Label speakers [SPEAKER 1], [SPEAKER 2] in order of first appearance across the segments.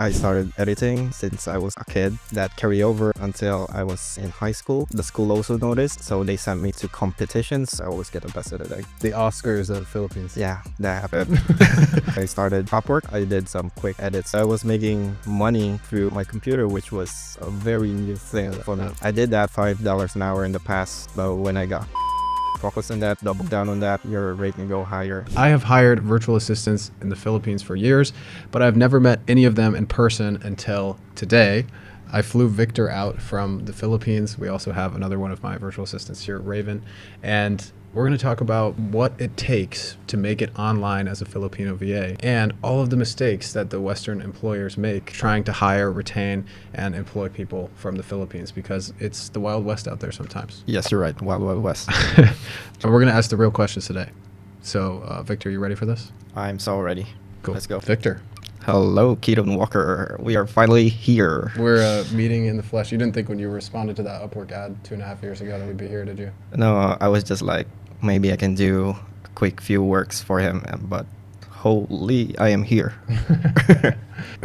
[SPEAKER 1] I started editing since I was a kid. That carried over until I was in high school. The school also noticed, so they sent me to competitions. I always get the best at editing.
[SPEAKER 2] The Oscars of the Philippines.
[SPEAKER 1] Yeah, that happened. I started Upwork. I did some quick edits. I was making money through my computer, which was a very new thing for me. I did that $5 an hour in the past, but when I got focus on that, double down on that, your rate can go higher.
[SPEAKER 2] I have hired virtual assistants in the Philippines for years, but I've never met any of them in person until today. I flew Victor out from the Philippines. We also have another one of my virtual assistants here, Raven, and we're going to talk about what it takes to make it online as a Filipino VA and all of the mistakes that the Western employers make trying to hire, retain, and employ people from the Philippines, because it's the Wild West out there sometimes.
[SPEAKER 1] Yes, you're right. Wild, wild west.
[SPEAKER 2] And we're going to ask the real questions today. So, Victor, you ready for this?
[SPEAKER 1] I'm so ready.
[SPEAKER 2] Cool.
[SPEAKER 1] Let's go.
[SPEAKER 2] Victor.
[SPEAKER 1] Hello, Keaton Walker. We are finally here.
[SPEAKER 2] We're meeting in the flesh. You didn't think when you responded to that Upwork ad 2.5 years ago that we'd be here, did you?
[SPEAKER 1] No, I was just like, maybe I can do a quick few works for him, but holy, I am here.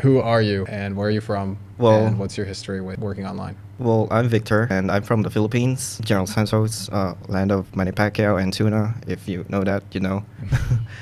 [SPEAKER 2] Who are you and where are you from?
[SPEAKER 1] Well-
[SPEAKER 2] and what's your history with working online?
[SPEAKER 1] Well, I'm Victor, and I'm from the Philippines, General Santos, land of Manny Pacquiao and tuna. If you know that, you know.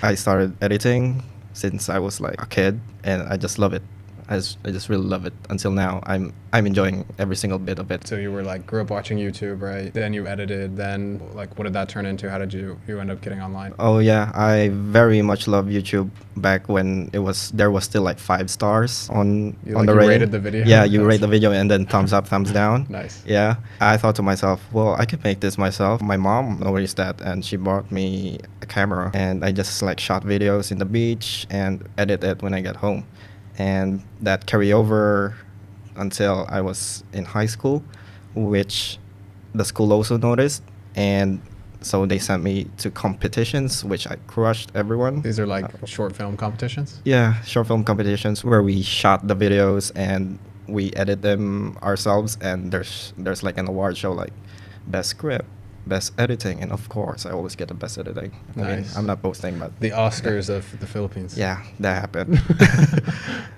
[SPEAKER 1] I started editing since I was like a kid, and I just love it. I just really love it until now. I'm enjoying every single bit of it.
[SPEAKER 2] So you were like, grew up watching YouTube, right? Then you edited, then like what did that turn into? How did you end up getting online?
[SPEAKER 1] Oh yeah, I very much love YouTube back when there was still like 5 stars on
[SPEAKER 2] You,
[SPEAKER 1] on
[SPEAKER 2] like,
[SPEAKER 1] the
[SPEAKER 2] you
[SPEAKER 1] rating.
[SPEAKER 2] rated the video?
[SPEAKER 1] Yeah, you rate the video and then thumbs up, thumbs down.
[SPEAKER 2] Nice.
[SPEAKER 1] Yeah, I thought to myself, well, I could make this myself. My mom noticed that, and she bought me a camera, and I just like shot videos in the beach and edit it when I get home, and that carried over until I was in high school, which the school also noticed, and so they sent me to competitions, which I crushed everyone.
[SPEAKER 2] These are like short film competitions?
[SPEAKER 1] Yeah, short film competitions where we shot the videos and we edit them ourselves, and there's like an award show like best script, best editing, and of course I always get the best editing. I mean,
[SPEAKER 2] Nice.
[SPEAKER 1] I'm not boasting, but
[SPEAKER 2] The Oscars of the Philippines.
[SPEAKER 1] yeah, that happened.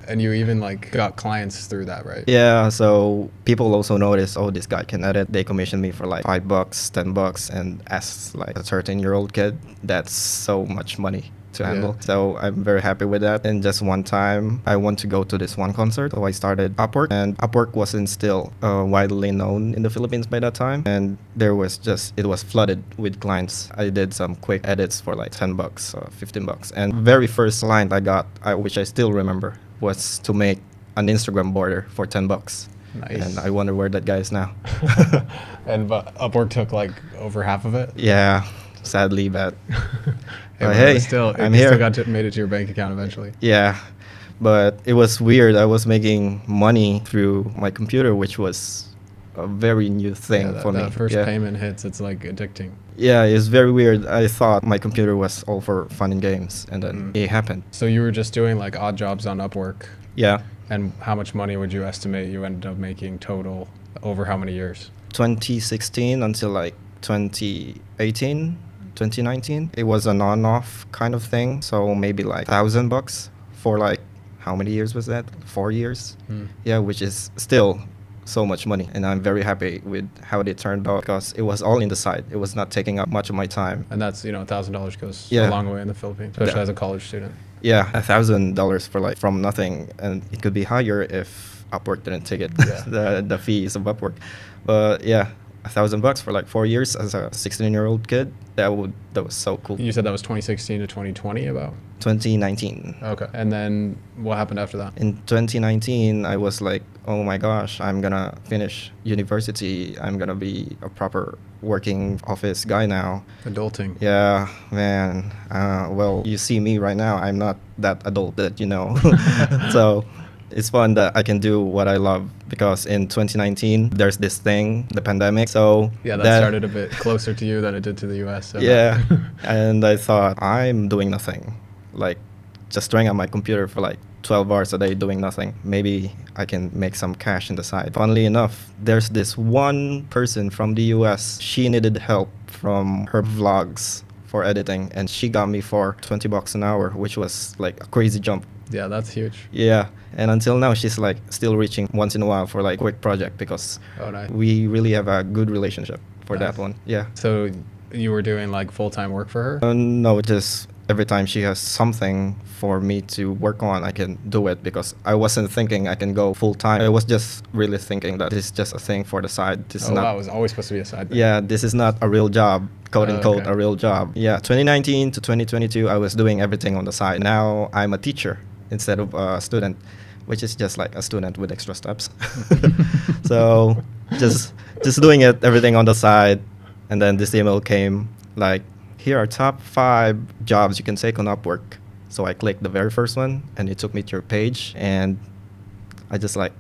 [SPEAKER 2] And you even like got clients through that, right?
[SPEAKER 1] Yeah, so people also notice, oh, this guy can edit. They commissioned me for like $5, $10, and as like a 13-year-old kid, that's so much money to handle.
[SPEAKER 2] Yeah.
[SPEAKER 1] So I'm very happy with that. And just one time, I want to go to this one concert, so I started Upwork, and Upwork wasn't still widely known in the Philippines by that time, and it was flooded with clients. I did some quick edits for like $10, $15, and very first client I got, which I still remember, was to make an Instagram border for $10.
[SPEAKER 2] Nice.
[SPEAKER 1] And I wonder where that guy is now.
[SPEAKER 2] But Upwork took like over half of it?
[SPEAKER 1] Yeah, sadly, but
[SPEAKER 2] But
[SPEAKER 1] hey, I'm
[SPEAKER 2] you
[SPEAKER 1] here.
[SPEAKER 2] Still made it to your bank account eventually.
[SPEAKER 1] yeah, but it was weird. I was making money through my computer, which was a very new thing for me.
[SPEAKER 2] That first
[SPEAKER 1] yeah.
[SPEAKER 2] payment hits, it's like addicting.
[SPEAKER 1] Yeah, it's very weird. I thought my computer was all for fun and games, and then it happened.
[SPEAKER 2] So you were just doing like odd jobs on Upwork,
[SPEAKER 1] Yeah,
[SPEAKER 2] and how much money would you estimate you ended up making total over how many years?
[SPEAKER 1] 2016 until like 2018, 2019. It was an on-off kind of thing, so maybe like $1,000 for like how many years was that? 4 years. Yeah, which is still so much money, and I'm very happy with how it turned out because it was all in the side. It was not taking up much of my time.
[SPEAKER 2] And that's, $1,000 goes
[SPEAKER 1] Yeah.
[SPEAKER 2] a long way in the Philippines, especially
[SPEAKER 1] Yeah.
[SPEAKER 2] as a college student.
[SPEAKER 1] Yeah, $1,000 for like from nothing, and it could be higher if Upwork didn't take it.
[SPEAKER 2] Yeah.
[SPEAKER 1] the fees of Upwork, but yeah, $1,000 for like 4 years as a 16-year-old kid. That was so cool.
[SPEAKER 2] You said that was 2016 to 2020 about?
[SPEAKER 1] 2019.
[SPEAKER 2] Okay. And then what happened after that?
[SPEAKER 1] In 2019, I was like, oh my gosh, I'm gonna finish university. I'm gonna be a proper working office guy now.
[SPEAKER 2] Adulting.
[SPEAKER 1] Yeah, man. Well, you see me right now. I'm not that adult that you know. So it's fun that I can do what I love, because in 2019, there's this thing, the pandemic. So
[SPEAKER 2] Yeah, that started a bit closer to you than it did to the US. So
[SPEAKER 1] yeah. And I thought, I'm doing nothing. Like, just staring at my computer for like 12 hours a day doing nothing. Maybe I can make some cash on the side. Funnily enough, there's this one person from the US. She needed help from her vlogs for editing, and she got me for $20 an hour, which was like a crazy jump.
[SPEAKER 2] Yeah, that's huge.
[SPEAKER 1] Yeah, and until now she's like still reaching once in a while for like quick project because
[SPEAKER 2] Oh, nice.
[SPEAKER 1] we really have a good relationship for
[SPEAKER 2] Nice.
[SPEAKER 1] that one. Yeah.
[SPEAKER 2] So you were doing like full-time work for her?
[SPEAKER 1] No, just every time she has something for me to work on, I can do it because I wasn't thinking I can go full time. I was just really thinking that this is just a thing for the side. This is
[SPEAKER 2] Oh,
[SPEAKER 1] not.
[SPEAKER 2] wow, it was always supposed to be a side thing.
[SPEAKER 1] Yeah, this is not a real job, quote
[SPEAKER 2] Oh,
[SPEAKER 1] unquote,
[SPEAKER 2] okay.
[SPEAKER 1] a real job. Yeah, 2019 to 2022, I was doing everything on the side. Now I'm a teacher instead of a student, which is just like a student with extra steps. So just doing it everything on the side, and then this email came like, here are top 5 jobs you can take on Upwork. So I clicked the very first one, and it took me to your page, and I just like,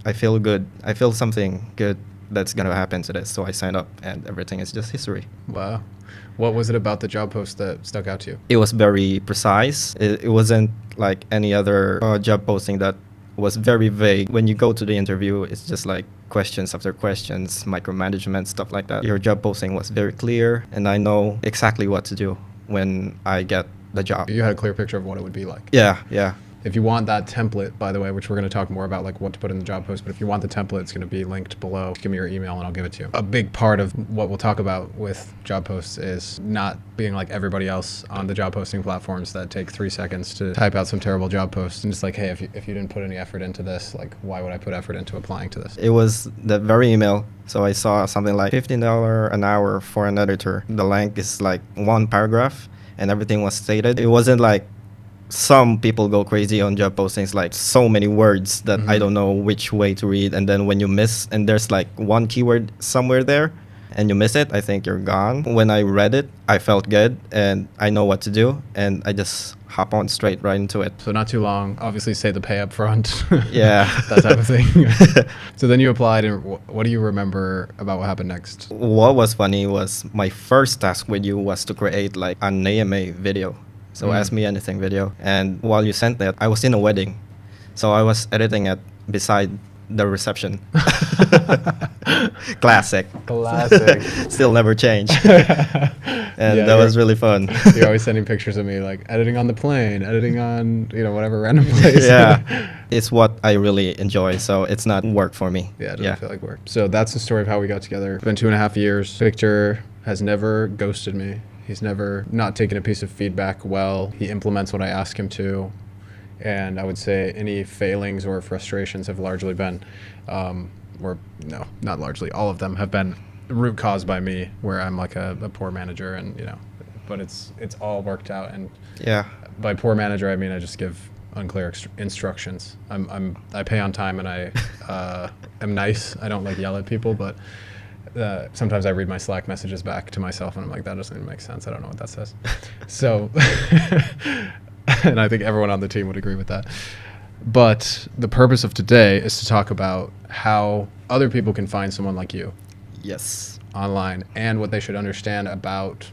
[SPEAKER 1] I feel good. I feel something good that's gonna happen to this. So I signed up, and everything is just history.
[SPEAKER 2] Wow. What was it about the job post that stuck out to you?
[SPEAKER 1] It was very precise. It wasn't like any other job posting that was very vague. When you go to the interview, it's just like questions after questions, micromanagement, stuff like that. Your job posting was very clear, and I know exactly what to do when I get the job.
[SPEAKER 2] You had a clear picture of what it would be like.
[SPEAKER 1] Yeah, yeah.
[SPEAKER 2] If you want that template, by the way, which we're going to talk more about, like what to put in the job post, but if you want the template, it's going to be linked below. Give me your email and I'll give it to you. A big part of what we'll talk about with job posts is not being like everybody else on the job posting platforms that take 3 seconds to type out some terrible job post and just like, hey, if you didn't put any effort into this, like, why would I put effort into applying to this?
[SPEAKER 1] It was that very email. So I saw something like $15 an hour for an editor. The length is like 1 paragraph, and everything was stated. It wasn't like some people go crazy on job postings, like so many words that I don't know which way to read. And then when you miss, and there's like 1 keyword somewhere there, and you miss it, I think you're gone. When I read it, I felt good, and I know what to do, and I just hop on straight right into it.
[SPEAKER 2] So not too long. Obviously, say the pay up front.
[SPEAKER 1] Yeah.
[SPEAKER 2] That type of thing. So then you applied, and what do you remember about what happened next?
[SPEAKER 1] What was funny was my first task with you was to create like an AMA video. So Ask Me Anything video. And while you sent that, I was in a wedding. So I was editing it beside the reception. Classic.
[SPEAKER 2] Classic.
[SPEAKER 1] Still never change. And
[SPEAKER 2] Yeah,
[SPEAKER 1] that was really fun.
[SPEAKER 2] You're always sending pictures of me, like editing on the plane, editing on, whatever random place.
[SPEAKER 1] Yeah. It's what I really enjoy. So it's not work for me.
[SPEAKER 2] Yeah, it doesn't feel like work. So that's the story of how we got together. It's been 2.5 years. Victor has never ghosted me. He's never not taken a piece of feedback well. He implements what I ask him to. And I would say any failings or frustrations have largely been, no, not largely, all of them have been root caused by me, where I'm like a poor manager, and but it's all worked out. And
[SPEAKER 1] Yeah.
[SPEAKER 2] by poor manager, I mean I just give unclear instructions. I pay on time, and I am nice. I don't like yell at people, but sometimes I read my Slack messages back to myself, and I'm like, that doesn't even make sense. I don't know what that says. So, and I think everyone on the team would agree with that. But the purpose of today is to talk about how other people can find someone like you
[SPEAKER 1] Yes.
[SPEAKER 2] online, and what they should understand about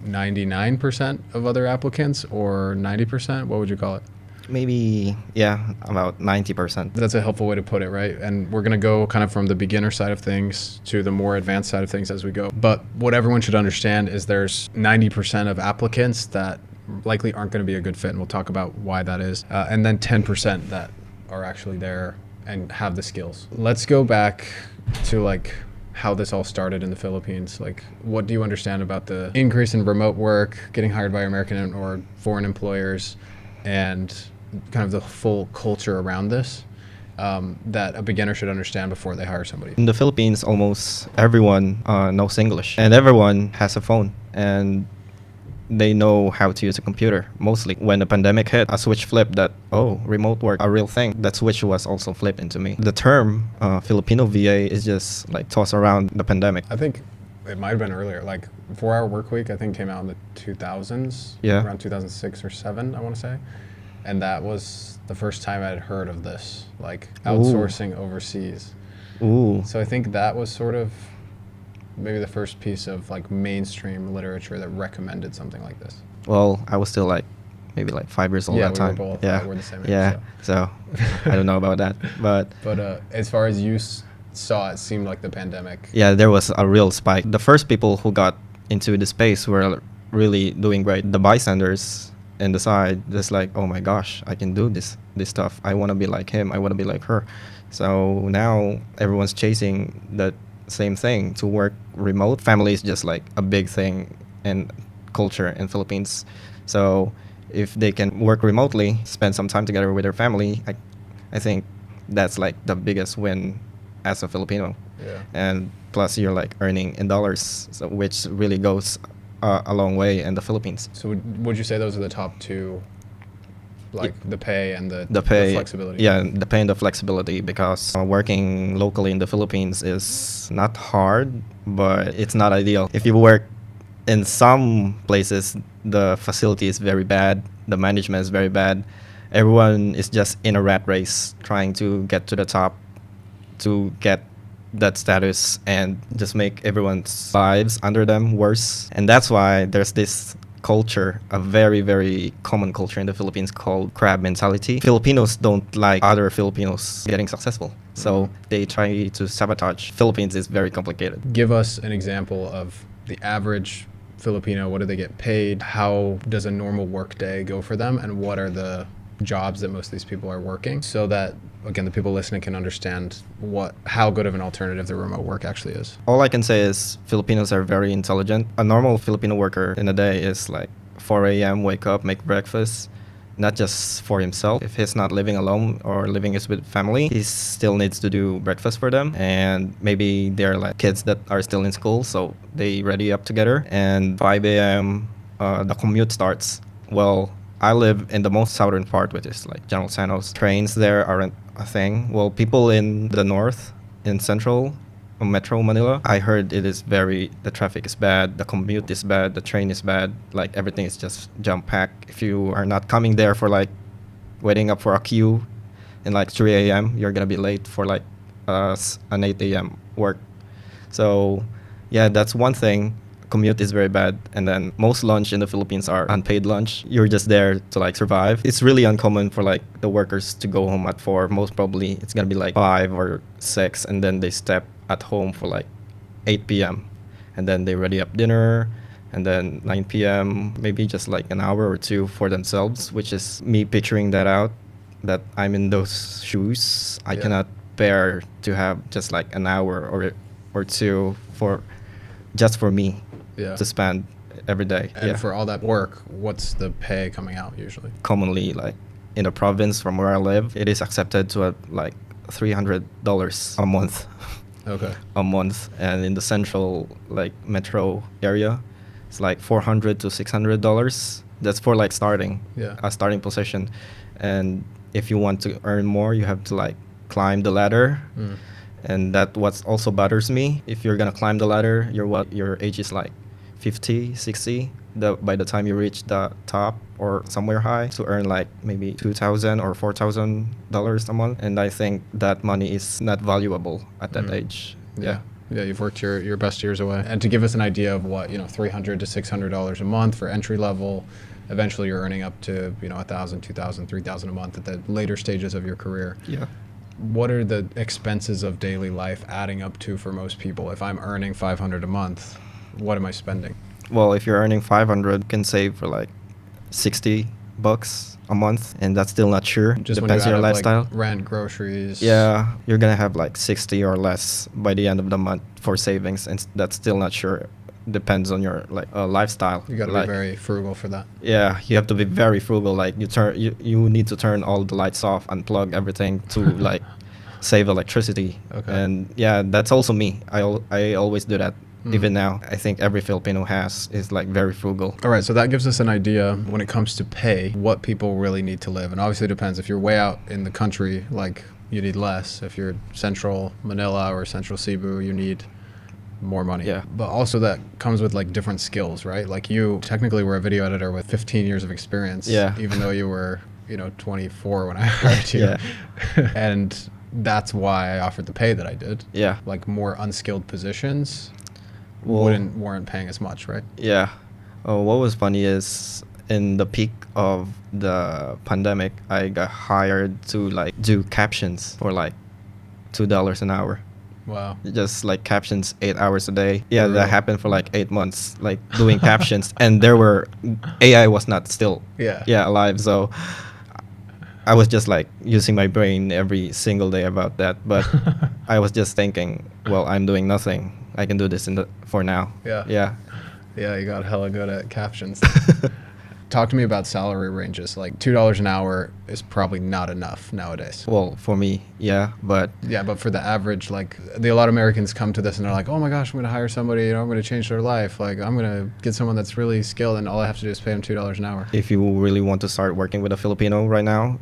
[SPEAKER 2] 99% of other applicants, or 90%. What would you call it?
[SPEAKER 1] Maybe, yeah, about 90%.
[SPEAKER 2] That's a helpful way to put it, right? And we're going to go kind of from the beginner side of things to the more advanced side of things as we go. But what everyone should understand is there's 90% of applicants that likely aren't going to be a good fit, and we'll talk about why that is. And then 10% that are actually there and have the skills. Let's go back to like how this all started in the Philippines. Like, what do you understand about the increase in remote work, getting hired by American or foreign employers, and kind of the full culture around this that a beginner should understand before they hire somebody?
[SPEAKER 1] In the Philippines, almost everyone knows English, and everyone has a phone, and they know how to use a computer. Mostly when the pandemic hit, a switch flipped that, remote work, a real thing. That switch was also flipped into me. The term Filipino VA is just like tossed around the pandemic.
[SPEAKER 2] I think it might have been earlier. Like 4-Hour Workweek, I think, came out in the 2000s,
[SPEAKER 1] Yeah.
[SPEAKER 2] around 2006 or 7, I want to say. And that was the first time I'd heard of this, like outsourcing overseas.
[SPEAKER 1] Ooh.
[SPEAKER 2] So I think that was sort of maybe the first piece of like mainstream literature that recommended something like this.
[SPEAKER 1] Well, I was still like maybe like 5 years old
[SPEAKER 2] Yeah,
[SPEAKER 1] that
[SPEAKER 2] we
[SPEAKER 1] time.
[SPEAKER 2] were both.
[SPEAKER 1] Yeah,
[SPEAKER 2] We're the same age,
[SPEAKER 1] yeah. So I don't know about that, but
[SPEAKER 2] as far as you saw, it seemed like the pandemic.
[SPEAKER 1] yeah, there was a real spike. The first people who got into the space were really doing great. The bystanders in the side, just like, oh my gosh, I can do this stuff. I want to be like him. I want to be like her. So now everyone's chasing the same thing to work remote. Family is just like a big thing in culture in Philippines. So if they can work remotely, spend some time together with their family, I think that's like the biggest win as a Filipino.
[SPEAKER 2] Yeah.
[SPEAKER 1] And plus you're like earning in dollars, so which really goes a long way in the Philippines.
[SPEAKER 2] So would you say those are the top two, like the pay and
[SPEAKER 1] The pay,
[SPEAKER 2] the flexibility?
[SPEAKER 1] yeah, the pay and the flexibility, because working locally in the Philippines is not hard, but it's not ideal. If you work in some places, the facility is very bad, the management is very bad. Everyone is just in a rat race trying to get to the top, to get that status, and just make everyone's lives under them worse. And that's why there's this culture, a very, very common culture in the Philippines called crab mentality. Filipinos don't like other Filipinos getting successful, so they try to sabotage. Philippines is very complicated.
[SPEAKER 2] Give us an example of the average Filipino. What do they get paid? How does a normal work day go for them? And what are the jobs that most of these people are working, so that, again, the people listening can understand how good of an alternative the remote work actually is?
[SPEAKER 1] All I can say is Filipinos are very intelligent. A normal Filipino worker in a day is like 4 a.m., wake up, make breakfast, not just for himself. If he's not living alone or living with family, he still needs to do breakfast for them. And maybe they're like kids that are still in school, so they ready up together. And 5 a.m., the commute starts. Well, I live in the most southern part, which is like General Santos. Trains there aren't a thing. Well, people in the north, in central Metro Manila, I heard the traffic is bad, the commute is bad, the train is bad, like everything is just jam packed. If you are not coming there for like waiting up for a queue in like 3 a.m., you're gonna be late for like an 8 a.m. work. So yeah, that's one thing. Commute is very bad, and then most lunch in the Philippines are unpaid lunch. You're just there to like survive. It's really uncommon for like the workers to go home at 4. Most probably it's gonna be like 5 or 6, and then they step at home for like 8 p.m. and then they ready up dinner, and then 9 p.m. maybe just like an hour or two for themselves, which is me picturing that out, that I'm in those shoes. I cannot bear to have just like an hour or two for just for me to spend every day.
[SPEAKER 2] And for all that work, what's the pay coming out usually?
[SPEAKER 1] Commonly, like in the province from where I live, it is accepted to like $300 a month.
[SPEAKER 2] Okay.
[SPEAKER 1] A month. And in the central like metro area, it's like $400 to $600. That's for like starting a starting position. And if you want to earn more, you have to like climb the ladder. And that what also bothers me. If you're gonna climb the ladder, your age is like 50, 60. By the time you reach the top or somewhere high, to earn like maybe $2,000 or $4,000 a month. And I think that money is not valuable at that age.
[SPEAKER 2] Yeah, you've worked your best years away. And to give us an idea of what, $300 to $600 a month for entry level, eventually you're earning up to, $1,000, $2,000, $3,000 a month at the later stages of your career.
[SPEAKER 1] Yeah.
[SPEAKER 2] What are the expenses of daily life adding up to for most people? If I'm earning $500 a month, what am I spending?
[SPEAKER 1] Well, if you're earning 500, you can save for like $60 a month, and that's still not sure.
[SPEAKER 2] Just
[SPEAKER 1] depends on your lifestyle.
[SPEAKER 2] Like rent, groceries.
[SPEAKER 1] Yeah, you're gonna have like 60 or less by the end of the month for savings, and that's still not sure. Depends on your like lifestyle.
[SPEAKER 2] You gotta be very frugal for that.
[SPEAKER 1] Yeah, you have to be very frugal. Like you need to turn all the lights off, unplug everything to like save electricity.
[SPEAKER 2] Okay.
[SPEAKER 1] And yeah, that's also me. I always do that. Even now, I think every Filipino is like very frugal.
[SPEAKER 2] All right, so that gives us an idea when it comes to pay, what people really need to live. And obviously it depends. If you're way out in the country, like, you need less. If you're central Manila or central Cebu, you need more money.
[SPEAKER 1] Yeah.
[SPEAKER 2] But also that comes with like different skills, right? Like you technically were a video editor with 15 years of experience.
[SPEAKER 1] Yeah.
[SPEAKER 2] Even though you were, 24 when I hired you.
[SPEAKER 1] Yeah.
[SPEAKER 2] And that's why I offered the pay that I did.
[SPEAKER 1] Yeah.
[SPEAKER 2] Like more unskilled positions
[SPEAKER 1] Well,
[SPEAKER 2] weren't paying as much, right?
[SPEAKER 1] Yeah. What was funny is in the peak of the pandemic, I got hired to like do captions for like $2 an hour.
[SPEAKER 2] Wow.
[SPEAKER 1] just like captions 8 hours a day. Yeah, that
[SPEAKER 2] Brutal.
[SPEAKER 1] happened for like 8 months, like doing captions, and there were AI was not still
[SPEAKER 2] Yeah.
[SPEAKER 1] alive, so I was just like using my brain every single day about that. But I was just thinking, well, I'm doing nothing. I can do this for now.
[SPEAKER 2] Yeah.
[SPEAKER 1] Yeah.
[SPEAKER 2] Yeah, you got hella good at captions. Talk to me about salary ranges. Like $2 an hour is probably not enough nowadays.
[SPEAKER 1] Well, for me, yeah, but
[SPEAKER 2] Yeah, but for the average, like a lot of Americans come to this and they're like, "Oh my gosh, I'm going to hire somebody. I'm going to change their life. Like I'm going to get someone that's really skilled, and all I have to do is pay them $2 an hour."
[SPEAKER 1] if you really want to start working with a Filipino right now,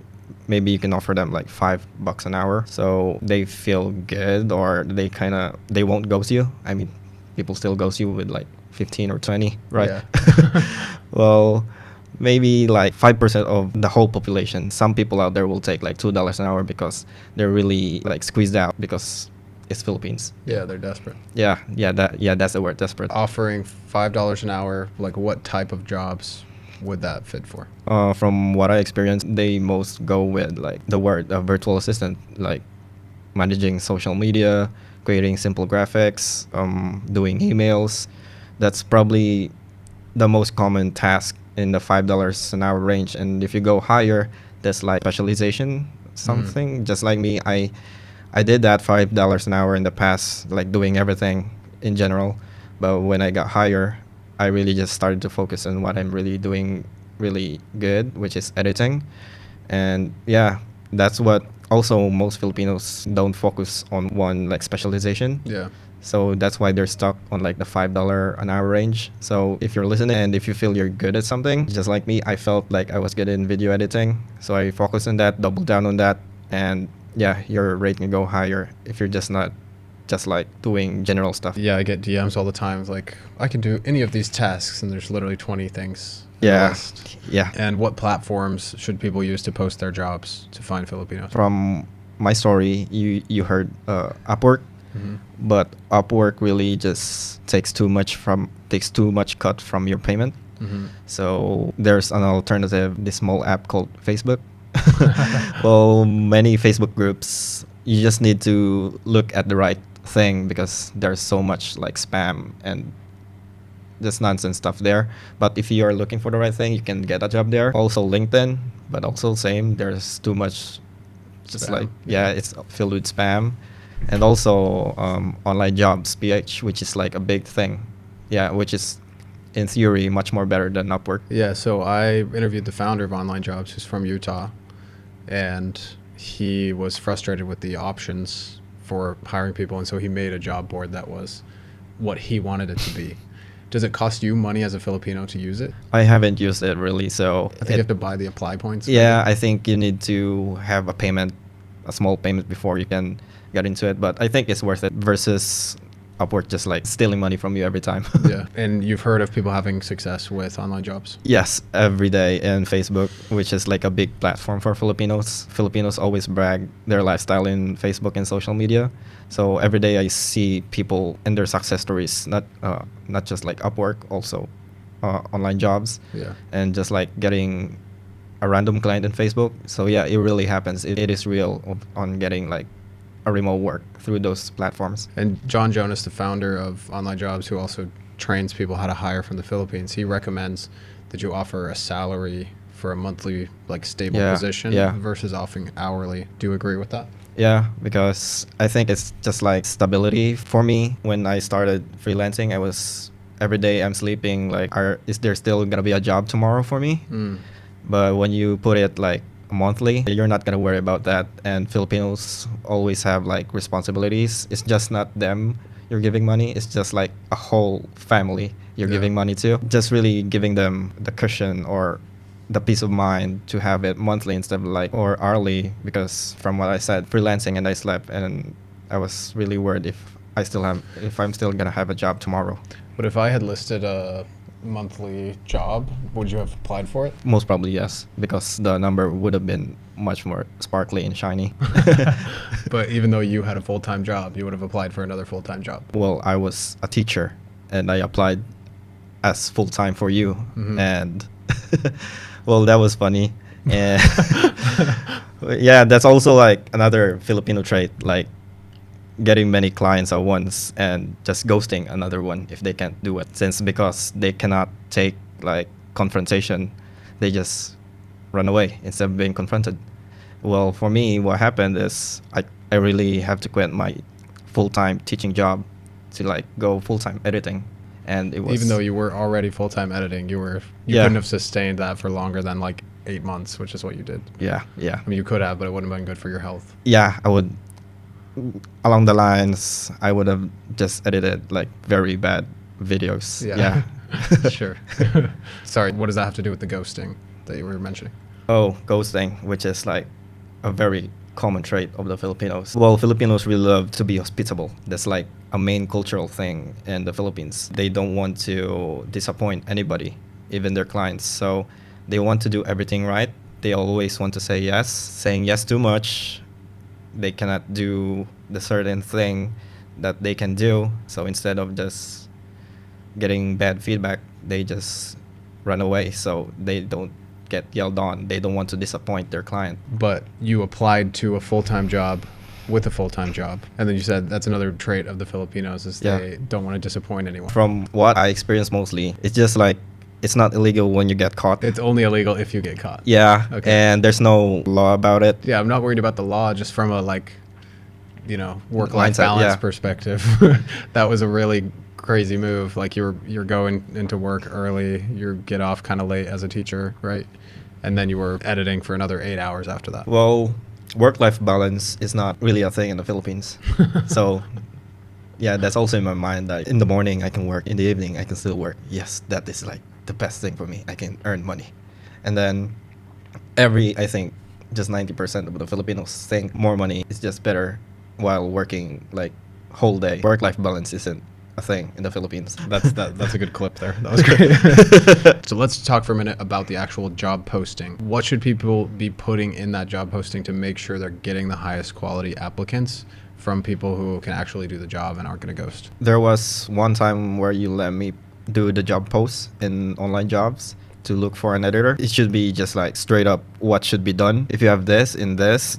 [SPEAKER 1] maybe you can offer them like $5 an hour, so they feel good, or they won't ghost you. I mean, people still ghost you with like 15 or 20, right?
[SPEAKER 2] Yeah.
[SPEAKER 1] Well, maybe like 5% of the whole population. Some people out there will take like $2 an hour because they're really like squeezed out because it's Philippines.
[SPEAKER 2] Yeah, they're desperate.
[SPEAKER 1] That's the word, desperate.
[SPEAKER 2] Offering $5 an hour, like what type of jobs would that fit for?
[SPEAKER 1] From what I experienced, they most go with like the word virtual assistant, like managing social media, creating simple graphics, doing emails. That's probably the most common task in the $5 an hour range. And if you go higher, there's like specialization, something. Just like me, I did that $5 an hour in the past, like doing everything in general. But when I got higher, I really just started to focus on what I'm really doing really good, which is editing. And yeah, that's what also most Filipinos don't focus on one like specialization.
[SPEAKER 2] Yeah.
[SPEAKER 1] So that's why they're stuck on like the $5 an hour range. So if you're listening and if you feel you're good at something, just like me, I felt like I was good in video editing. So I focused on that, double down on that, and yeah, your rate can go higher if you're just not just like doing general stuff.
[SPEAKER 2] Yeah, I get DMs all the time. It's like, I can do any of these tasks, and there's literally 20 things. on the
[SPEAKER 1] Yeah.
[SPEAKER 2] list.
[SPEAKER 1] Yeah.
[SPEAKER 2] And what platforms should people use to post their jobs to find Filipinos?
[SPEAKER 1] From my story, you heard Upwork, but Upwork really just takes too much cut from your payment. So there's an alternative, this small app called Facebook. Well, many Facebook groups, you just need to look at the right thing because there's so much like spam and just nonsense stuff there. But if you are looking for the right thing, you can get a job there. Also LinkedIn, but also same. There's too much, just
[SPEAKER 2] Spam.
[SPEAKER 1] like it's filled with spam, and also online jobs PH, which is like a big thing. Yeah, which is in theory much more better than Upwork.
[SPEAKER 2] Yeah, so I interviewed the founder of Online Jobs, who's from Utah, and he was frustrated with the options for hiring people, and so he made a job board that was what he wanted it to be. Does it cost you money as a Filipino to use it?
[SPEAKER 1] I haven't used it really, so
[SPEAKER 2] I think you have to buy the apply points.
[SPEAKER 1] yeah, I think you need to have a small payment before you can get into it. But I think it's worth it versus Upwork just like stealing money from you every time.
[SPEAKER 2] Yeah, and you've heard of people having success with online jobs.
[SPEAKER 1] Yes, every day in Facebook, which is like a big platform for Filipinos. Filipinos always brag their lifestyle in Facebook and social media. So every day I see people and their success stories, not just like Upwork, also online jobs,
[SPEAKER 2] Yeah.
[SPEAKER 1] and just like getting a random client in Facebook. So yeah, it really happens. It is real on getting like a remote work through those platforms.
[SPEAKER 2] And John Jonas, the founder of Online Jobs, who also trains people how to hire from the Philippines, he recommends that you offer a salary for a monthly, like, stable
[SPEAKER 1] Yeah,
[SPEAKER 2] position
[SPEAKER 1] yeah.
[SPEAKER 2] versus offering hourly. Do you agree with that?
[SPEAKER 1] Yeah, because I think it's just like stability for me. When I started freelancing, I was every day I'm sleeping like, is there still gonna be a job tomorrow for me? But when you put it like monthly, you're not gonna worry about that. And Filipinos always have like responsibilities. It's just not them you're giving money. It's just like a whole family you're
[SPEAKER 2] Yeah.
[SPEAKER 1] giving money to. Just really giving them the cushion or the peace of mind to have it monthly instead of like or hourly. Because from what I said, freelancing, and I slept, and I was really worried if I'm still gonna have a job tomorrow.
[SPEAKER 2] But if I had listed a monthly job, would you have applied for it?
[SPEAKER 1] Most probably yes, because the number would have been much more sparkly and shiny.
[SPEAKER 2] But even though you had a full-time job, you would have applied for another full-time job.
[SPEAKER 1] Well, I was a teacher, and I applied as full time for you, and well, that was funny. And yeah, that's also like another Filipino trait. Like getting many clients at once and just ghosting another one if they can't do it. Since because they cannot take like confrontation, they just run away instead of being confronted. Well, for me, what happened is I really have to quit my full-time teaching job to like go full-time editing, and it was
[SPEAKER 2] Even though you were already full time editing, you
[SPEAKER 1] Yeah.
[SPEAKER 2] couldn't have sustained that for longer than like 8 months, which is what you did.
[SPEAKER 1] yeah, yeah,
[SPEAKER 2] I mean, you could have, but it wouldn't have been good for your health.
[SPEAKER 1] yeah. I would along the lines I would have just edited like very bad videos. Yeah.
[SPEAKER 2] Sure. Sorry, what does that have to do with the ghosting that you were mentioning?
[SPEAKER 1] Oh, ghosting, which is like a very common trait of the Filipinos. Well, Filipinos really love to be hospitable. That's like a main cultural thing in the Philippines. They don't want to disappoint anybody, even their clients. So they want to do everything right. They always want to say yes. Saying yes too much, they cannot do the certain thing that they can do. So instead of just getting bad feedback, they just run away. So they don't get yelled on. They don't want to disappoint their client.
[SPEAKER 2] But you applied to a full time job with a full time job. And then you said that's another trait of the Filipinos is
[SPEAKER 1] Yeah.
[SPEAKER 2] they don't want to disappoint anyone.
[SPEAKER 1] From what I experienced mostly, it's just like it's not illegal when you get caught.
[SPEAKER 2] It's only illegal if you get caught.
[SPEAKER 1] Yeah,
[SPEAKER 2] Okay.
[SPEAKER 1] and there's no law about it.
[SPEAKER 2] Yeah, I'm not worried about the law, just from a work-life
[SPEAKER 1] Mindset,
[SPEAKER 2] balance
[SPEAKER 1] yeah.
[SPEAKER 2] perspective. That was a really crazy move. Like you're going into work early, you get off kind of late as a teacher, right? And then you were editing for another 8 hours after that.
[SPEAKER 1] Well, work-life balance is not really a thing in the Philippines. So, yeah, that's also in my mind that in the morning I can work, in the evening I can still work. Yes, that is like the best thing for me. I can earn money. And then I think just 90% of the Filipinos think more money is just better while working like whole day. Work-life balance isn't a thing in the Philippines.
[SPEAKER 2] That's a good clip there. That was great. So let's talk for a minute about the actual job posting. What should people be putting in that job posting to make sure they're getting the highest quality applicants from people who can actually do the job and aren't going to ghost?
[SPEAKER 1] There was one time where you let me do the job posts in online jobs to look for an editor. It should be just like straight up what should be done. If you have this in this,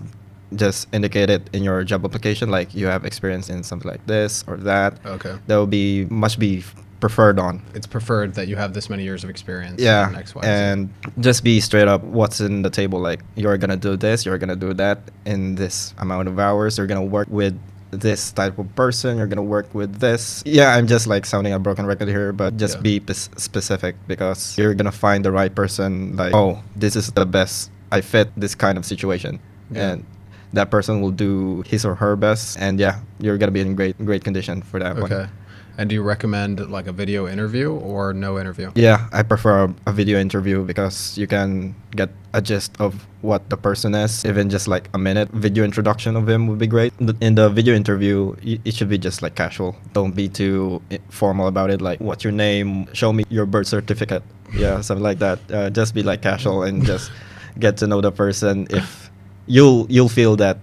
[SPEAKER 1] just indicate it in your job application, like you have experience in something like this or that.
[SPEAKER 2] Okay.
[SPEAKER 1] That would be must be preferred on.
[SPEAKER 2] It's preferred that you have this many years of experience.
[SPEAKER 1] Yeah,
[SPEAKER 2] in X, Y, Z.
[SPEAKER 1] and just be straight up what's in the table. Like you're gonna do this, you're gonna do that in this amount of hours. You're gonna work with this type of person. You're gonna work with this. Yeah, I'm just like sounding a broken record here, but just
[SPEAKER 2] Yeah.
[SPEAKER 1] be specific because you're gonna find the right person. Like, oh, this is the best. I fit this kind of situation,
[SPEAKER 2] Yeah.
[SPEAKER 1] and that person will do his or her best. And yeah, you're gonna be in great condition for that one.
[SPEAKER 2] Okay. And do you recommend like a video interview or no interview?
[SPEAKER 1] Yeah, I prefer a video interview because you can get a gist of what the person is. Even just like a minute video introduction of him would be great. In the video interview, it should be just like casual. Don't be too formal about it. Like, what's your name? Show me your birth certificate. Yeah, something like that. Just be like casual and just get to know the person. If you'll feel that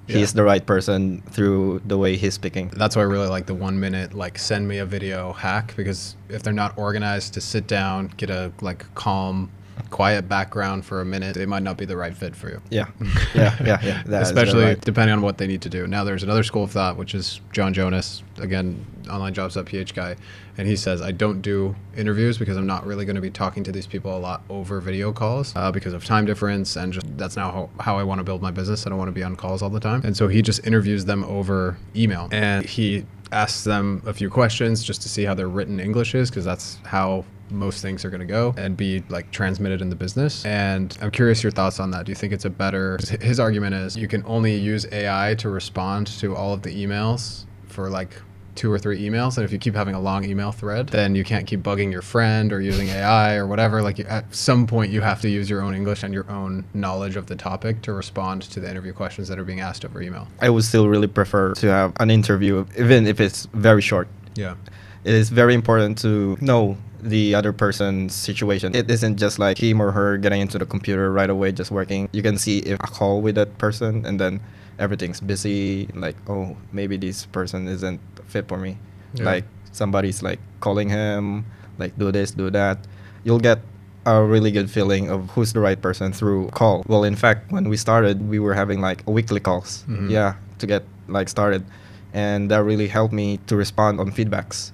[SPEAKER 1] he's the right person through the way he's speaking.
[SPEAKER 2] That's why I really like the 1 minute, like send me a video hack, because if they're not organized to sit down, get a like calm, quiet background for a minute, they might not be the right fit for you.
[SPEAKER 1] Yeah, yeah. That is
[SPEAKER 2] Especially
[SPEAKER 1] right.
[SPEAKER 2] depending on what they need to do. Now, there's another school of thought, which is John Jonas, again, onlinejobs.ph guy, and he says, I don't do interviews because I'm not really going to be talking to these people a lot over video calls because of time difference, and just that's now how I want to build my business. I don't want to be on calls all the time. And so he just interviews them over email, and he asks them a few questions just to see how their written English is, because that's how most things are going to go and be like transmitted in the business. And I'm curious your thoughts on that. Do you think it's a better, his argument is you can only use AI to respond to all of the emails for like 2 or 3 emails, and if you keep having a long email thread, then you can't keep bugging your friend or using AI or whatever. Like at some point you have to use your own English and your own knowledge of the topic to respond to the interview questions that are being asked over email.
[SPEAKER 1] I would still really prefer to have an interview, even if it's very short.
[SPEAKER 2] Yeah.
[SPEAKER 1] It is very important to know the other person's situation. It isn't just like him or her getting into the computer right away, just working. You can see if a call with that person and then everything's busy, like, oh, maybe this person isn't fit for me.
[SPEAKER 2] Yeah.
[SPEAKER 1] Like somebody's like calling him, like do this, do that. You'll get a really good feeling of who's the right person through call. Well, in fact, when we started, we were having like weekly calls.
[SPEAKER 2] Mhm.
[SPEAKER 1] Yeah, to get like started. and that really helped me to respond on feedbacks.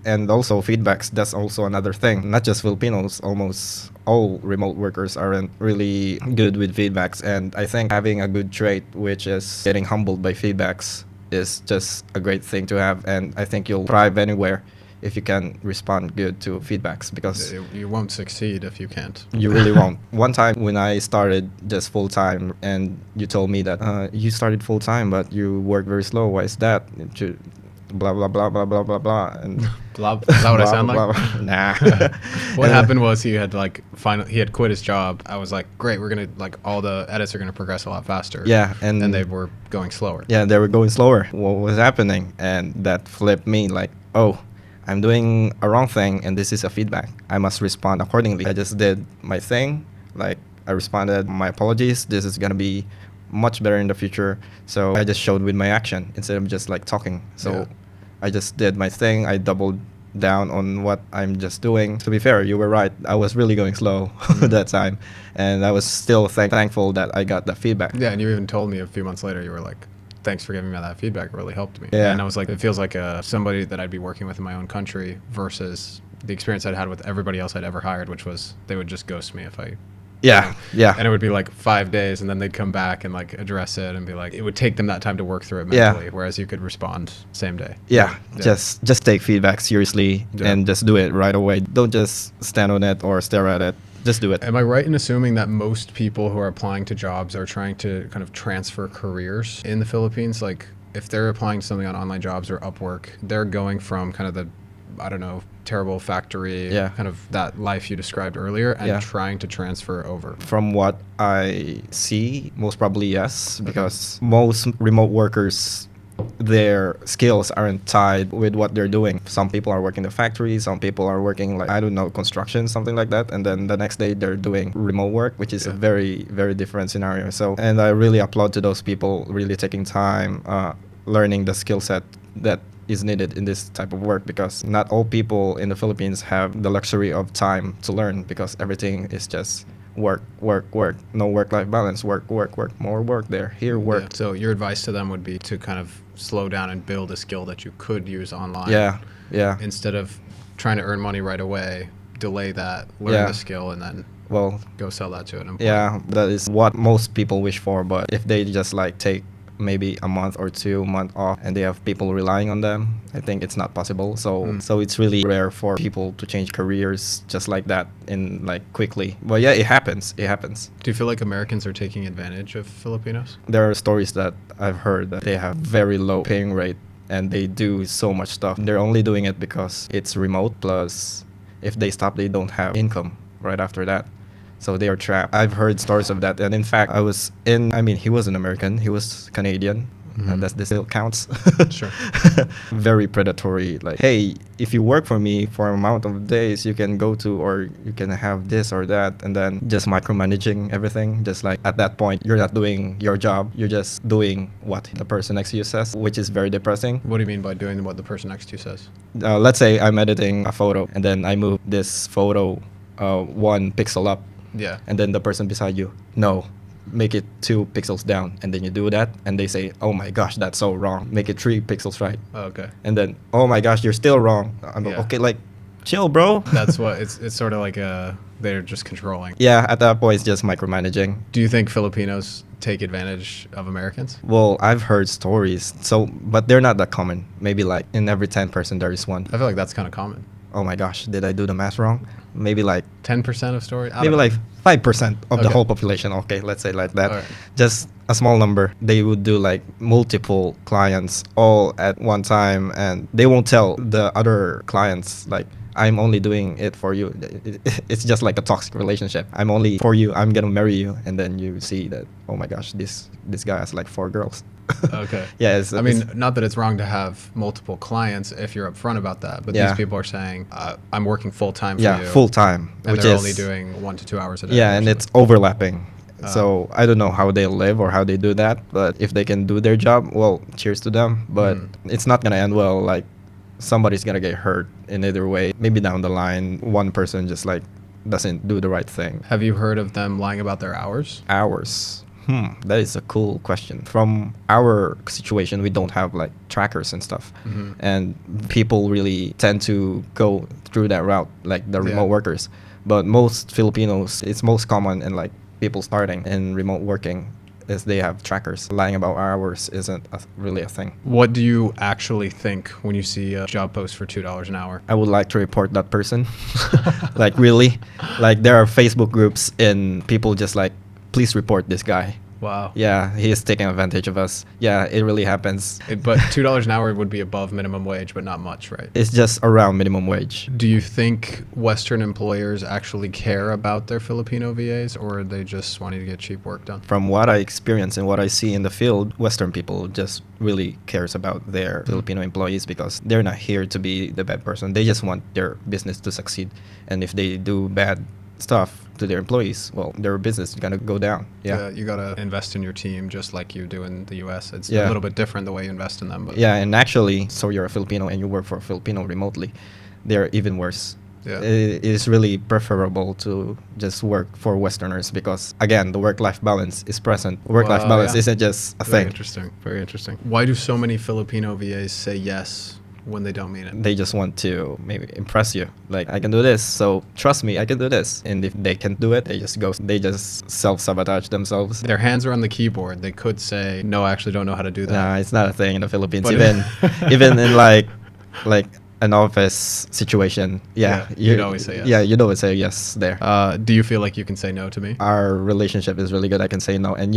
[SPEAKER 1] And also feedbacks, that's also another thing. Not just Filipinos, almost all remote workers aren't really good with feedbacks. And I think having a good trait, which is getting humbled by feedbacks, is just a great thing to have. And I think you'll thrive anywhere if you can respond good to feedbacks, because
[SPEAKER 2] You won't succeed if you can't.
[SPEAKER 1] you really won't. One time when I started just full time, and you told me that you started full time, but you work very slow. Why is that? Blah blah blah blah blah blah blah. And
[SPEAKER 2] Blah, is that what I sound
[SPEAKER 1] blah,
[SPEAKER 2] like?
[SPEAKER 1] blah, blah. Nah.
[SPEAKER 2] What
[SPEAKER 1] And-
[SPEAKER 2] happened was he had he had quit his job. I was like, great, we're gonna all the edits are gonna progress a lot faster.
[SPEAKER 1] Yeah, and
[SPEAKER 2] they were going slower.
[SPEAKER 1] yeah, they were going slower. What was happening? And that flipped me like, oh, I'm doing a wrong thing, and this is a feedback. I must respond accordingly. I just did my thing. Like, I responded, my apologies. This is gonna be much better in the future. So I just showed with my action instead of just like talking. So
[SPEAKER 2] Yeah.
[SPEAKER 1] I just did my thing. I doubled down on what I'm just doing. To be fair, you were right. I was really going slow that time, and I was still thankful that I got the feedback.
[SPEAKER 2] Yeah, and you even told me a few months later, you were like, thanks for giving me that feedback. It really helped me.
[SPEAKER 1] Yeah.
[SPEAKER 2] And I was like, it feels like somebody that I'd be working with in my own country versus the experience I'd had with everybody else I'd ever hired, which was they would just ghost me if I.
[SPEAKER 1] Yeah, yeah.
[SPEAKER 2] And it would be like 5 days, and then they'd come back and like address it and be like, it would take them that time to work through it
[SPEAKER 1] Yeah.
[SPEAKER 2] mentally, whereas you could respond same day.
[SPEAKER 1] Yeah, just take feedback seriously
[SPEAKER 2] Yeah.
[SPEAKER 1] and just do it right away. Don't just stand on it or stare at it. Just do it.
[SPEAKER 2] Am I right in assuming that most people who are applying to jobs are trying to kind of transfer careers in the Philippines? Like, if they're applying to something on online jobs or Upwork, they're going from kind of the, I don't know, terrible factory,
[SPEAKER 1] Yeah.
[SPEAKER 2] kind of that life you described earlier, and
[SPEAKER 1] Yeah.
[SPEAKER 2] trying to transfer over.
[SPEAKER 1] From what I see, most probably yes, because most remote workers, their skills aren't tied with what they're doing. Some people are working in the factory, some people are working like, I don't know, construction, something like that, and then the next day they're doing remote work, which is a very, very different scenario. So, and I really applaud to those people really taking time, learning the skill set that is needed in this type of work, because not all people in the Philippines have the luxury of time to learn, because everything is just work, work, work. No work-life balance. Work, work, work. More work there. Here, work.
[SPEAKER 2] Yeah. So your advice to them would be to kind of slow down and build a skill that you could use online.
[SPEAKER 1] Yeah, yeah.
[SPEAKER 2] Instead of trying to earn money right away, delay that, learn
[SPEAKER 1] Yeah.
[SPEAKER 2] the skill, and then
[SPEAKER 1] Well,
[SPEAKER 2] go sell that to an employer.
[SPEAKER 1] yeah, that is what most people wish for. But if they just like take maybe a month or 2 months off, and they have people relying on them, I think it's not possible. So it's really rare for people to change careers just like that in like quickly. But yeah, it happens. It happens.
[SPEAKER 2] Do you feel like Americans are taking advantage of Filipinos?
[SPEAKER 1] There are stories that I've heard that they have very low paying rate, and they do so much stuff. They're only doing it because it's remote, plus if they stop, they don't have income right after that. So they are trapped. I've heard stories of that. And in fact, he was an American, he was Canadian. And this still counts.
[SPEAKER 2] Sure.
[SPEAKER 1] Very predatory. Like, hey, if you work for me for an amount of days, you can go to, or you can have this or that. And then just micromanaging everything. Just like at that point, you're not doing your job. You're just doing what the person next to you says, which is very depressing.
[SPEAKER 2] What do you mean by doing what the person next to you says?
[SPEAKER 1] Let's say I'm editing a photo, and then I move this photo 1 pixel up.
[SPEAKER 2] Yeah.
[SPEAKER 1] And then the person beside you, no, make it 2 pixels down. And then you do that, and they say, oh my gosh, that's so wrong. Make it 3 pixels right.
[SPEAKER 2] Oh, okay.
[SPEAKER 1] And then, oh my gosh, you're still wrong. I'm
[SPEAKER 2] Yeah.
[SPEAKER 1] okay, like, chill, bro.
[SPEAKER 2] That's what it's sort of like they're just controlling.
[SPEAKER 1] Yeah, at that point, it's just micromanaging.
[SPEAKER 2] Do you think Filipinos take advantage of Americans?
[SPEAKER 1] Well, I've heard stories, but they're not that common. Maybe like in every 10 person, there is one.
[SPEAKER 2] I feel like that's kind of common.
[SPEAKER 1] Oh my gosh, did I do the math wrong? Maybe like
[SPEAKER 2] 10% of stories?
[SPEAKER 1] maybe like 5% of the
[SPEAKER 2] Okay.
[SPEAKER 1] whole population. Okay, let's say like that.
[SPEAKER 2] Alright.
[SPEAKER 1] Just a small number. They would do like multiple clients all at one time, and they won't tell the other clients like, I'm only doing it for you. It's just like a toxic relationship. I'm only for you. I'm gonna marry you, and then you see that, oh my gosh, this guy has like 4 girls.
[SPEAKER 2] Okay.
[SPEAKER 1] Yeah,
[SPEAKER 2] I mean, not that it's wrong to have multiple clients if you're upfront about that, but
[SPEAKER 1] Yeah.
[SPEAKER 2] these people are saying, I'm working full time for
[SPEAKER 1] yeah,
[SPEAKER 2] you.
[SPEAKER 1] full time,
[SPEAKER 2] And
[SPEAKER 1] which
[SPEAKER 2] they're
[SPEAKER 1] is
[SPEAKER 2] only doing 1 to 2 hours a day.
[SPEAKER 1] yeah, and
[SPEAKER 2] or
[SPEAKER 1] it's
[SPEAKER 2] something.
[SPEAKER 1] overlapping. So I don't know how they live or how they do that, but if they can do their job, well, cheers to them. But it's not gonna end well. Like, somebody's gonna get hurt in either way. Maybe down the line, one person just like doesn't do the right thing.
[SPEAKER 2] Have you heard of them lying about their hours?
[SPEAKER 1] Hours. That is a cool question. From our situation, we don't have like trackers and stuff, and people really tend to go through that route, like the remote workers. But most Filipinos, it's most common in like people starting in remote working is they have trackers. Lying about hours isn't really a thing.
[SPEAKER 2] What do you actually think when you see a job post for $2 an hour?
[SPEAKER 1] I would like to report that person. Like really, like there are Facebook groups and people just like, please report this guy.
[SPEAKER 2] Wow.
[SPEAKER 1] Yeah, he is taking advantage of us. Yeah, it really happens.
[SPEAKER 2] But $2 an hour would be above minimum wage, but not much, right?
[SPEAKER 1] It's just around minimum wage.
[SPEAKER 2] Do you think Western employers actually care about their Filipino VAs, or are they just wanting to get cheap work done?
[SPEAKER 1] From what I experience and what I see in the field, Western people just really cares about their Filipino employees because they're not here to be the bad person. They just want their business to succeed. And if they do bad stuff to their employees, well, their business is gonna go down. Yeah.
[SPEAKER 2] You gotta invest in your team just like you do in the U.S. It's
[SPEAKER 1] Yeah.
[SPEAKER 2] a little bit different the way you invest in them. But
[SPEAKER 1] Yeah, and actually, so you're a Filipino and you work for a Filipino remotely, they're even worse.
[SPEAKER 2] Yeah.
[SPEAKER 1] It is really preferable to just work for Westerners because, again, the work-life balance is present. Work-life
[SPEAKER 2] Wow,
[SPEAKER 1] balance
[SPEAKER 2] yeah.
[SPEAKER 1] isn't just a
[SPEAKER 2] Very
[SPEAKER 1] thing.
[SPEAKER 2] interesting. Very interesting. Why do so many Filipino VAs say yes when they don't mean it?
[SPEAKER 1] They just want to maybe impress you. Like, I can do this, so trust me, I can do this. And if they can do it, they just self-sabotage themselves.
[SPEAKER 2] Their hands are on the keyboard. They could say, no, I actually don't know how to do that.
[SPEAKER 1] Nah, it's not a thing in the Philippines.
[SPEAKER 2] But-
[SPEAKER 1] Even in like an office situation,
[SPEAKER 2] Yeah, you'd always say yes.
[SPEAKER 1] Yeah, you'd always say yes there.
[SPEAKER 2] Do you feel like you can say no to me?
[SPEAKER 1] Our relationship is really good. I can say no, and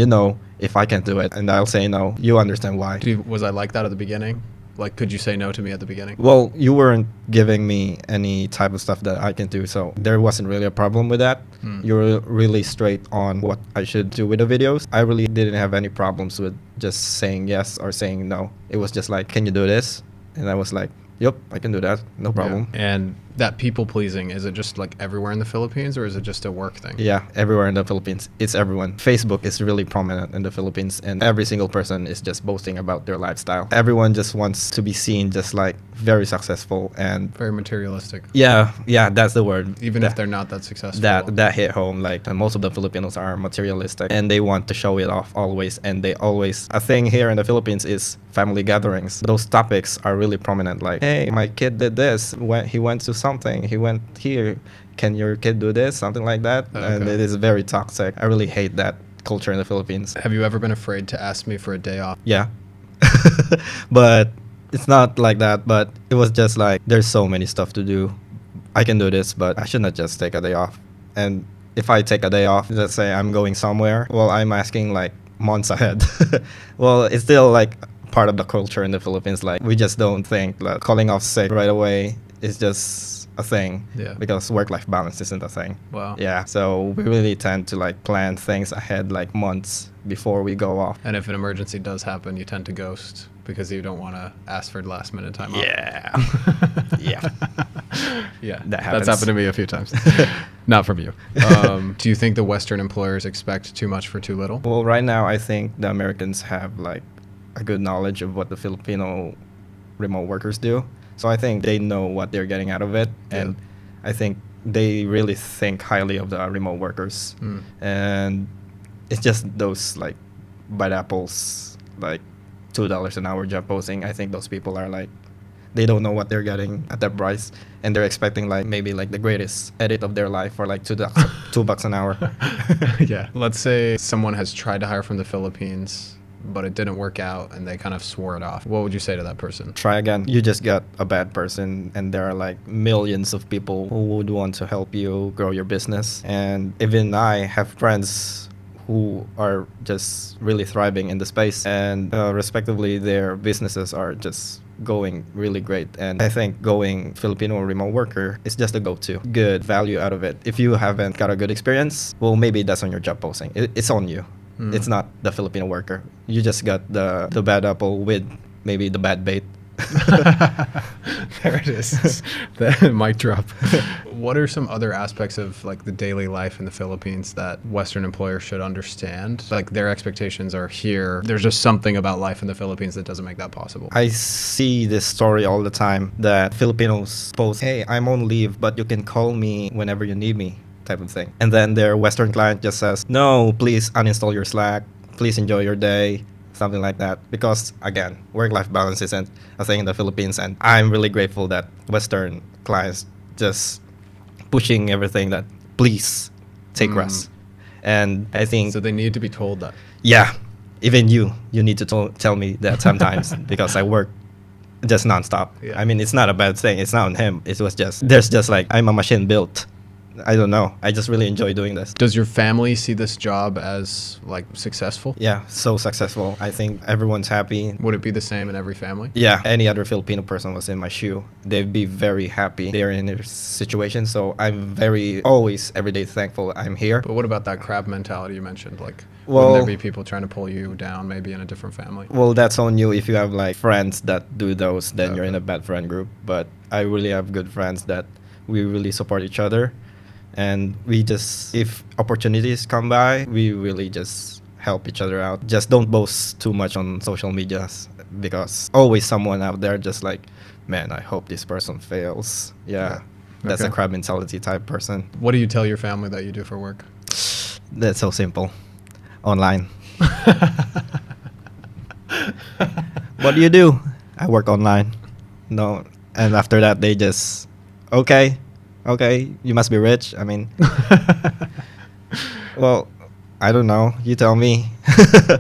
[SPEAKER 1] if I can't do it, and I'll say no, you understand why.
[SPEAKER 2] Was I like that at the beginning? Like, could you say no to me at the beginning?
[SPEAKER 1] Well, you weren't giving me any type of stuff that I can do, so there wasn't really a problem with that. You were really straight on what I should do with the videos. I really didn't have any problems with just saying yes or saying no. It was just like, can you do this? And I was like, yep, I can do that. No problem.
[SPEAKER 2] Yeah. And that people pleasing, is it just like everywhere in the Philippines, or is it just a work thing?
[SPEAKER 1] Yeah, everywhere in the Philippines. It's everyone. Facebook is really prominent in the Philippines, and every single person is just boasting about their lifestyle. Everyone just wants to be seen just like very successful and
[SPEAKER 2] Very materialistic.
[SPEAKER 1] yeah, that's the word.
[SPEAKER 2] Even
[SPEAKER 1] That-
[SPEAKER 2] if they're not that successful.
[SPEAKER 1] that hit home. Like most of the Filipinos are materialistic and they want to show it off always, and they always, a thing here in the Philippines is family gatherings. Those topics are really prominent, like, hey, my kid did this, he went to something, he went here, can your kid do this, something like that. And
[SPEAKER 2] Okay.
[SPEAKER 1] it is very toxic. I really hate that culture in the Philippines.
[SPEAKER 2] Have you ever been afraid to ask me for a day off?
[SPEAKER 1] Yeah. But it's not like that, but it was just like, there's so many stuff to do. I can do this, but I should not just take a day off. And if I take a day off, let's say I'm going somewhere, well, I'm asking like months ahead. Well, it's still like part of the culture in the Philippines. Like, we just don't think that calling off sick right away is just a thing.
[SPEAKER 2] Yeah.
[SPEAKER 1] Because work-life balance isn't a thing.
[SPEAKER 2] Wow.
[SPEAKER 1] Yeah. So we really tend to like plan things ahead like months before we go off.
[SPEAKER 2] And if an emergency does happen, you tend to ghost because you don't want to ask for last minute time off.
[SPEAKER 1] Yeah. Yeah.
[SPEAKER 2] Yeah,
[SPEAKER 1] That happens.
[SPEAKER 2] That's happened to me a few times. Not from you. Do you think the Western employers expect too much for too little?
[SPEAKER 1] Well, right now, I think the Americans have like a good knowledge of what the Filipino remote workers do. So I think they know what they're getting out of it. And I think they really think highly of the remote workers. And it's just those like bad apples, like $2 an hour job posting. I think those people are like, they don't know what they're getting at that price, and they're expecting like maybe like the greatest edit of their life for like $2 an hour.
[SPEAKER 2] Yeah. Let's say someone has tried to hire from the Philippines, but it didn't work out and they kind of swore it off. What would you say to that person?
[SPEAKER 1] Try again. You just got a bad person, and there are like millions of people who would want to help you grow your business. And even I have friends who are just really thriving in the space, and respectively their businesses are just going really great. And I think going Filipino remote worker is just a go-to. Good value out of it. If you haven't got a good experience, well, maybe that's on your job posting. It's on you. It's not the Filipino worker. You just got the bad apple with maybe the bad bait.
[SPEAKER 2] There it is. The mic drop. What are some other aspects of like the daily life in the Philippines that Western employers should understand? Like their expectations are here. There's just something about life in the Philippines that doesn't make that possible.
[SPEAKER 1] I see this story all the time that Filipinos post, hey, I'm on leave, but you can call me whenever you need me, type of thing. And then their Western client just says, no, please uninstall your Slack. please enjoy your day, something like that. Because again, work-life balance isn't a thing in the Philippines, and I'm really grateful that Western clients just pushing everything that please take rest. And I think
[SPEAKER 2] So they need to be told that.
[SPEAKER 1] yeah, even you need to tell me that sometimes because I work just nonstop.
[SPEAKER 2] Yeah.
[SPEAKER 1] I mean, it's not a bad thing. It's not on him. It was just there's just like I'm a machine built. I don't know. I just really enjoy doing this.
[SPEAKER 2] Does your family see this job as like successful?
[SPEAKER 1] Yeah, so successful. I think everyone's happy.
[SPEAKER 2] Would it be the same in every family?
[SPEAKER 1] Yeah, any other Filipino person was in my shoe, they'd be very happy. They're in their situation, so I'm very always every day thankful I'm here.
[SPEAKER 2] But what about that crab mentality you mentioned? Like,
[SPEAKER 1] Well-
[SPEAKER 2] wouldn't there be people trying to pull you down maybe in a different family?
[SPEAKER 1] Well, that's on you. If you have like friends that do those, then you're in
[SPEAKER 2] Okay.
[SPEAKER 1] a bad friend group. But I really have good friends that we really support each other, and we just if opportunities come by, we really just help each other out. Just don't boast too much on social medias because always someone out there just like, man, I hope this person fails. Yeah, that's a
[SPEAKER 2] Okay.
[SPEAKER 1] crab mentality type person.
[SPEAKER 2] What do you tell your family that you do for work?
[SPEAKER 1] That's so simple. Online. What do you do? I work online. No, and after that they just, okay, you must be rich. I mean, well, I don't know. You tell me.